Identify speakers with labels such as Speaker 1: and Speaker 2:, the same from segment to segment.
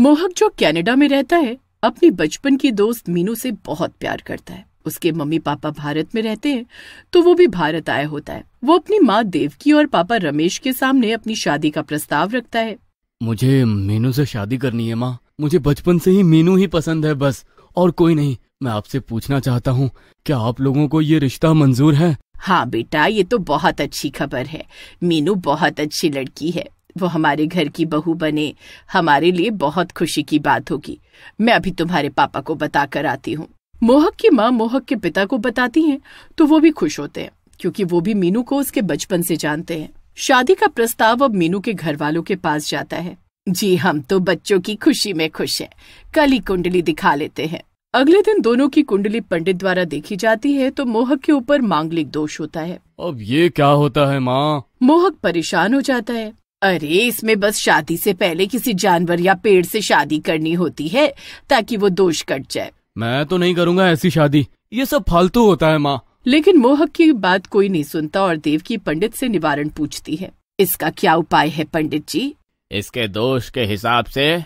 Speaker 1: मोहक जो कनाडा में रहता है अपनी बचपन की दोस्त मीनू से बहुत प्यार करता है। उसके मम्मी पापा भारत में रहते हैं तो वो भी भारत आया होता है। वो अपनी माँ देवकी और पापा रमेश के सामने अपनी शादी का प्रस्ताव रखता है।
Speaker 2: मुझे मीनू से शादी करनी है माँ। मुझे बचपन से ही मीनू ही पसंद है, बस और कोई नहीं। मैं आपसे पूछना चाहता हूँ, क्या आप लोगों को ये रिश्ता मंजूर है?
Speaker 1: हाँ बेटा, ये तो बहुत अच्छी खबर है। मीनू बहुत अच्छी लड़की है। वो हमारे घर की बहू बने, हमारे लिए बहुत खुशी की बात होगी। मैं अभी तुम्हारे पापा को बता कर आती हूँ। मोहक की माँ मोहक के पिता को बताती हैं तो वो भी खुश होते हैं, क्योंकि वो भी मीनू को उसके बचपन से जानते हैं। शादी का प्रस्ताव अब मीनू के घर वालों के पास जाता है। जी, हम तो बच्चों की खुशी में खुश हैं। कल ही कुंडली दिखा लेते हैं। अगले दिन दोनों की कुंडली पंडित द्वारा देखी जाती है तो मोहक के ऊपर मांगलिक दोष होता है।
Speaker 2: अब ये क्या होता है माँ?
Speaker 1: मोहक परेशान हो जाता है। अरे, इसमें बस शादी से पहले किसी जानवर या पेड़ से शादी करनी होती है ताकि वो दोष कट जाए।
Speaker 2: मैं तो नहीं करूँगा ऐसी शादी, ये सब फालतू होता है माँ।
Speaker 1: लेकिन मोहक की बात कोई नहीं सुनता और देवकी पंडित से निवारण पूछती है। इसका क्या उपाय है पंडित जी?
Speaker 3: इसके दोष के हिसाब से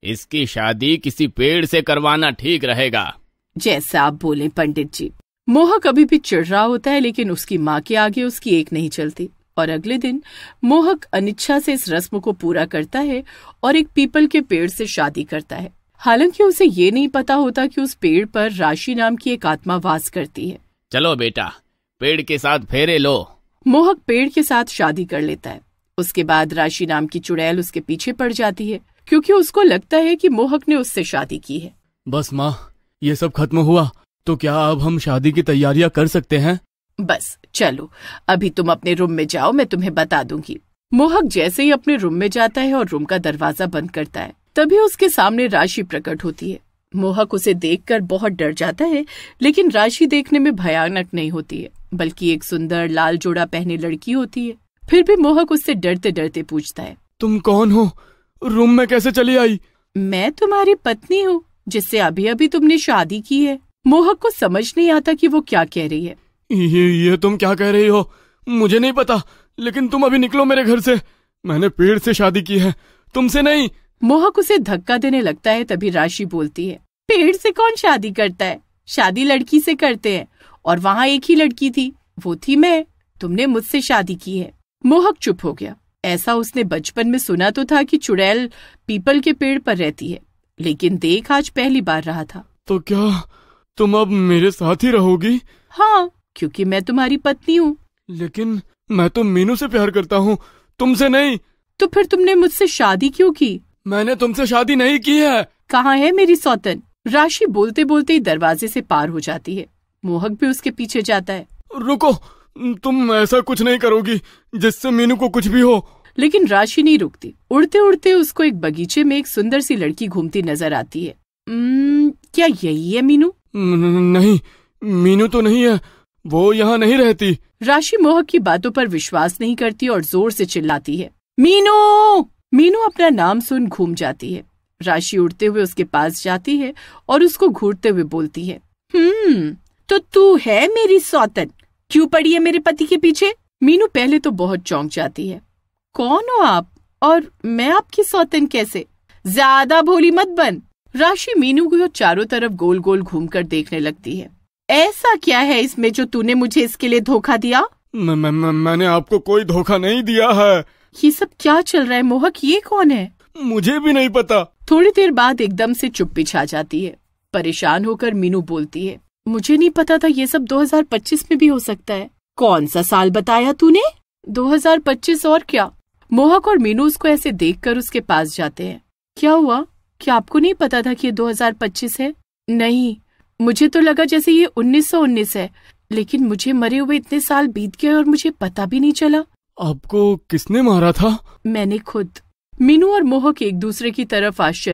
Speaker 3: इसकी शादी किसी पेड़ से करवाना ठीक रहेगा।
Speaker 1: जैसा आप बोले पंडित जी। मोहक अभी भी चिढ़ रहा होता है, लेकिन उसकी माँ के आगे उसकी एक नहीं चलती और अगले दिन मोहक अनिच्छा से इस रस्म को पूरा करता है और एक पीपल के पेड़ से शादी करता है। हालांकि उसे ये नहीं पता होता कि उस पेड़ पर राशि नाम की एक आत्मा वास करती है।
Speaker 3: चलो बेटा, पेड़ के साथ फेरे लो।
Speaker 1: मोहक पेड़ के साथ शादी कर लेता है। उसके बाद राशि नाम की चुड़ैल उसके पीछे पड़ जाती है, क्योंकि उसको लगता है कि मोहक ने उससे शादी की है।
Speaker 2: बस माँ, ये सब खत्म हुआ तो क्या अब हम शादी की तैयारियां कर सकते हैं?
Speaker 1: बस चलो, अभी तुम अपने रूम में जाओ, मैं तुम्हें बता दूंगी। मोहक जैसे ही अपने रूम में जाता है और रूम का दरवाजा बंद करता है, तभी उसके सामने राशि प्रकट होती है। मोहक उसे देखकर बहुत डर जाता है, लेकिन राशि देखने में भयानक नहीं होती है, बल्कि एक सुंदर लाल जोड़ा पहने लड़की होती है। फिर भी मोहक उससे डरते डरते पूछता है,
Speaker 2: तुम कौन हो? रूम में कैसे चली आई?
Speaker 1: मैं तुम्हारी पत्नी हूँ, जिससे अभी अभी तुमने शादी की है। मोहक को समझ नहीं आता कि वो क्या कह रही है।
Speaker 2: ये तुम क्या कह रही हो? मुझे नहीं पता, लेकिन तुम अभी निकलो मेरे घर से। मैंने पेड़ से शादी की है, तुमसे नहीं।
Speaker 1: मोहक उसे धक्का देने लगता है, तभी राशि बोलती है, पेड़ से कौन शादी करता है? शादी लड़की से करते हैं, और वहाँ एक ही लड़की थी, वो थी मैं। तुमने मुझसे शादी की है। मोहक चुप हो गया। ऐसा उसने बचपन में सुना तो था कि चुड़ैल पीपल के पेड़ पर रहती है, लेकिन देख आज पहली बार रहा था।
Speaker 2: तो क्या तुम अब मेरे साथ ही रहोगी?
Speaker 1: हाँ, क्योंकि मैं तुम्हारी पत्नी हूँ।
Speaker 2: लेकिन मैं तो मीनू से प्यार करता हूँ, तुमसे नहीं।
Speaker 1: तो फिर तुमने मुझसे शादी क्यों की?
Speaker 2: मैंने तुमसे शादी नहीं की है।
Speaker 1: कहाँ है मेरी सौतन? राशि बोलते बोलते ही दरवाजे से पार हो जाती है। मोहक भी उसके पीछे जाता है।
Speaker 2: रुको, तुम ऐसा कुछ नहीं करोगी जिससे मीनू को कुछ भी हो।
Speaker 1: लेकिन राशि नहीं रुकती। उड़ते उड़ते उसको एक बगीचे में एक सुंदर सी लड़की घूमती नजर आती है। क्या यही है मीनू?
Speaker 2: नहीं, मीनू तो नहीं है, वो यहाँ नहीं रहती।
Speaker 1: राशि मोहक की बातों पर विश्वास नहीं करती और जोर से चिल्लाती है, मीनू! मीनू अपना नाम सुन घूम जाती है। राशि उड़ते हुए उसके पास जाती है और उसको घूरते हुए बोलती है, तो तू है मेरी सौतन, क्यों पड़ी है मेरे पति के पीछे? मीनू पहले तो बहुत चौंक जाती है। कौन हो आप? और मैं आपकी सौतन कैसे? ज्यादा भोली मत बन। राशि मीनू को चारों तरफ गोल गोल घूमकर देखने लगती है। ऐसा क्या है इसमें जो तूने मुझे इसके लिए धोखा दिया?
Speaker 2: मैंने आपको कोई धोखा नहीं दिया है।
Speaker 1: ये सब क्या चल रहा है मोहक? ये कौन है?
Speaker 2: मुझे भी नहीं पता।
Speaker 1: थोड़ी देर बाद एकदम से चुप्पी छा जाती है। परेशान होकर मीनू बोलती है, मुझे नहीं पता था ये सब 2025 में भी हो सकता है। कौन सा साल बताया तूने? 2025 और क्या? मोहक और मीनू उसको ऐसे देखकर उसके पास जाते हैं। क्या हुआ? क्या आपको नहीं पता था कि ये 2025 है? नहीं, मुझे तो लगा जैसे ये 1919 है, लेकिन मुझे मरे हुए इतने साल बीत गए और मुझे पता भी नहीं चला।
Speaker 2: आपको किसने मारा था?
Speaker 1: मैंने खुद। मीनू और मोहक एक दूसरे की तरफ आश्चर्य।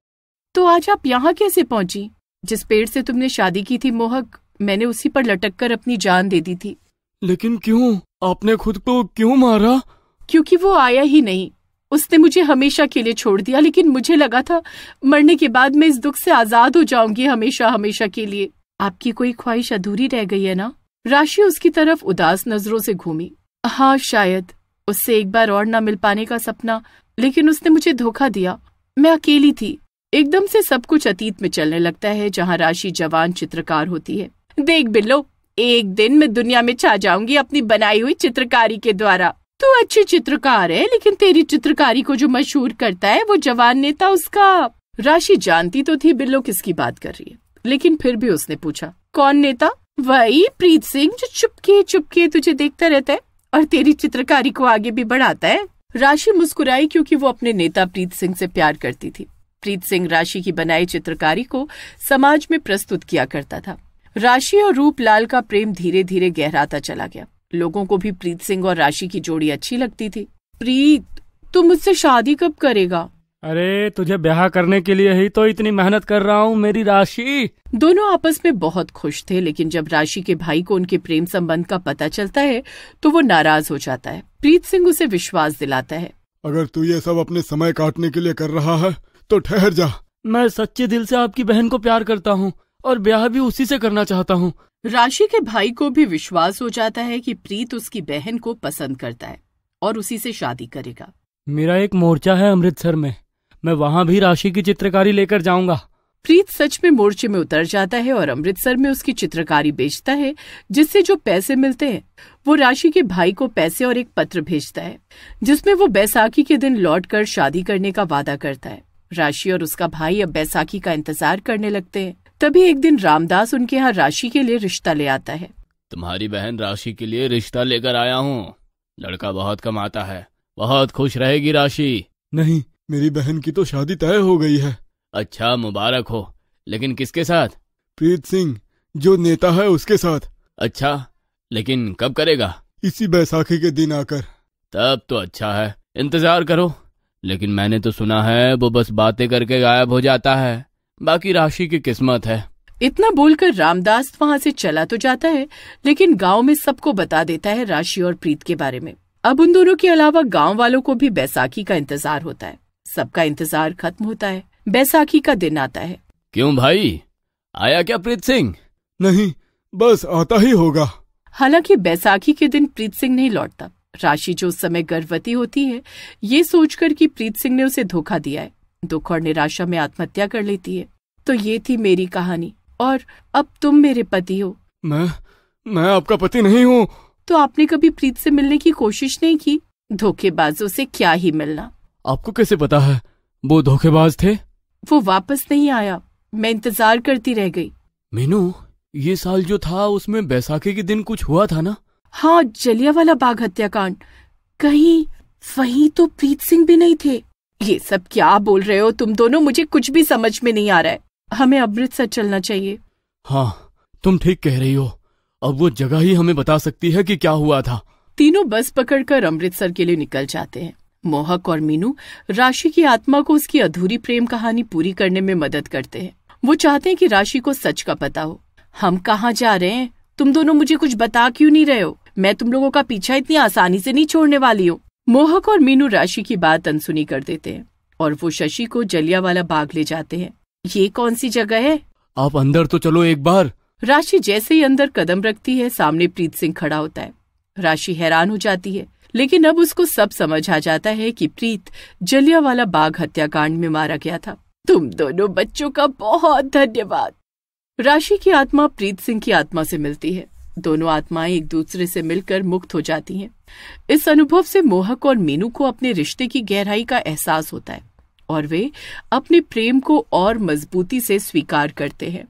Speaker 1: तो आज आप यहाँ कैसे पहुँची? जिस पेड़ से तुमने शादी की थी मोहक, मैंने उसी पर लटक कर अपनी जान दे दी थी।
Speaker 2: लेकिन क्यों? आपने खुद को क्यों मारा?
Speaker 1: क्योंकि वो आया ही नहीं। उसने मुझे हमेशा के लिए छोड़ दिया, लेकिन मुझे लगा था मरने के बाद मैं इस दुख से आजाद हो जाऊंगी हमेशा हमेशा के लिए। आपकी कोई ख्वाहिश अधूरी रह गई है ना? राशि उसकी तरफ उदास नजरों से घूमी। हाँ, शायद उससे एक बार और ना मिल पाने का सपना, लेकिन उसने मुझे धोखा दिया। मैं अकेली थी, एकदम से सब कुछ अतीत में चलने लगता है, जहाँ राशि जवान चित्रकार होती है। देख बिल्लो, एक दिन मैं दुनिया में छा जाऊंगी अपनी बनाई हुई चित्रकारी के द्वारा। तू अच्छी चित्रकार है, लेकिन तेरी चित्रकारी को जो मशहूर करता है वो जवान नेता उसका। राशि जानती तो थी बिल्लो किसकी बात कर रही है, लेकिन फिर भी उसने पूछा, कौन नेता? वही प्रीत सिंह जो चुपके चुपके तुझे देखता रहता है और तेरी चित्रकारी को आगे भी बढ़ाता है। राशि मुस्कुराई, क्योंकि वो अपने नेता प्रीत सिंह से प्यार करती थी। प्रीत सिंह राशि की बनाई चित्रकारी को समाज में प्रस्तुत किया करता था। राशि और रूपलाल का प्रेम धीरे धीरे गहराता चला गया। लोगों को भी प्रीत सिंह और राशि की जोड़ी अच्छी लगती थी। प्रीत, तू मुझसे शादी कब करेगा?
Speaker 2: अरे तुझे ब्याह करने के लिए ही तो इतनी मेहनत कर रहा हूँ मेरी राशि।
Speaker 1: दोनों आपस में बहुत खुश थे, लेकिन जब राशि के भाई को उनके प्रेम संबंध का पता चलता है तो वो नाराज हो जाता है। प्रीत सिंह उसे विश्वास दिलाता है,
Speaker 4: अगर तू ये सब अपने समय काटने के लिए कर रहा है तो ठहर जा।
Speaker 2: मैं सच्चे दिल से आपकी बहन को प्यार करता हूँ और ब्याह भी उसी से करना चाहता हूँ।
Speaker 1: राशि के भाई को भी विश्वास हो जाता है कि प्रीत उसकी बहन को पसंद करता है और उसी से शादी करेगा।
Speaker 2: मेरा एक मोर्चा है अमृतसर में, मैं वहाँ भी राशि की चित्रकारी लेकर जाऊंगा।
Speaker 1: प्रीत सच में मोर्चे में उतर जाता है और अमृतसर में उसकी चित्रकारी बेचता है, जिससे जो पैसे मिलते हैं वो राशि के भाई को पैसे और एक पत्र भेजता है, जिसमें वो बैसाखी के दिन लौटकर शादी करने का वादा करता है। राशि और उसका भाई अब बैसाखी का इंतजार करने लगते हैं। तभी एक दिन रामदास उनके यहाँ राशि के लिए रिश्ता ले आता है।
Speaker 3: तुम्हारी बहन राशि के लिए रिश्ता लेकर आया हूँ। लड़का बहुत कमाता है, बहुत खुश रहेगी राशि।
Speaker 4: नहीं, मेरी बहन की तो शादी तय हो गई है।
Speaker 3: अच्छा, मुबारक हो। लेकिन किसके साथ?
Speaker 4: प्रीत सिंह जो नेता है उसके साथ।
Speaker 3: अच्छा, लेकिन कब करेगा?
Speaker 4: इसी बैसाखी के दिन आकर।
Speaker 3: तब तो अच्छा है, इंतजार करो। लेकिन मैंने तो सुना है वो बस बातें करके गायब हो जाता है, बाकी राशि की किस्मत है।
Speaker 1: इतना बोलकर रामदास वहाँ से चला तो जाता है, लेकिन गांव में सबको बता देता है राशि और प्रीत के बारे में। अब उन दोनों के अलावा गांव वालों को भी बैसाखी का इंतजार होता है। सबका इंतजार खत्म होता है, बैसाखी का दिन आता है।
Speaker 3: क्यों भाई, आया क्या प्रीत सिंह?
Speaker 4: नहीं, बस आता ही होगा।
Speaker 1: हालांकि बैसाखी के दिन प्रीत सिंह नहीं लौटता। राशि जो उस समय गर्भवती होती है, ये सोचकर कि प्रीत सिंह ने उसे धोखा दिया है, दुख और निराशा में आत्महत्या कर लेती है। तो ये थी मेरी कहानी, और अब तुम मेरे पति हो।
Speaker 4: मैं आपका पति नहीं हूँ।
Speaker 1: तो आपने कभी प्रीत से मिलने की कोशिश नहीं की? धोखेबाजों से क्या ही मिलना।
Speaker 2: आपको कैसे पता है वो धोखेबाज थे?
Speaker 1: वो वापस नहीं आया, मैं इंतजार करती रह गई।
Speaker 2: मीनू, ये साल जो था उसमें बैसाखी के दिन कुछ हुआ था ना?
Speaker 1: हाँ, जलियांवाला बाग हत्याकांड। कहीं वहीं तो प्रीत सिंह भी नहीं थे। ये सब क्या बोल रहे हो तुम दोनों? मुझे कुछ भी समझ में नहीं आ रहा है। हमें अमृतसर चलना चाहिए।
Speaker 2: हाँ, तुम ठीक कह रही हो। अब वो जगह ही हमें बता सकती है कि क्या हुआ था।
Speaker 1: तीनों बस पकड़कर अमृतसर के लिए निकल जाते हैं। मोहक और मीनू राशि की आत्मा को उसकी अधूरी प्रेम कहानी पूरी करने में मदद करते हैं। वो चाहते हैं कि राशि को सच का पता हो। हम कहाँ जा रहे हैं? तुम दोनों मुझे कुछ बता क्यों नहीं रहे हो? मैं तुम लोगों का पीछा इतनी आसानी से नहीं छोड़ने वाली हूँ। मोहक और मीनू राशि की बात अनसुनी कर देते हैं और वो शशि को जलियांवाला बाग ले जाते हैं। ये कौन सी जगह है?
Speaker 2: आप अंदर तो चलो एक बार।
Speaker 1: राशि जैसे ही अंदर कदम रखती है, सामने प्रीत सिंह खड़ा होता है। राशि हैरान हो जाती है, लेकिन अब उसको सब समझ आ जाता है कि प्रीत जलियांवाला बाग हत्याकांड में मारा गया था। तुम दोनों बच्चों का बहुत धन्यवाद। राशि की आत्मा प्रीत सिंह की आत्मा से मिलती है। दोनों आत्माएं एक दूसरे से मिलकर मुक्त हो जाती हैं। इस अनुभव से मोहक और मीनू को अपने रिश्ते की गहराई का एहसास होता है और वे अपने प्रेम को और मजबूती से स्वीकार करते हैं।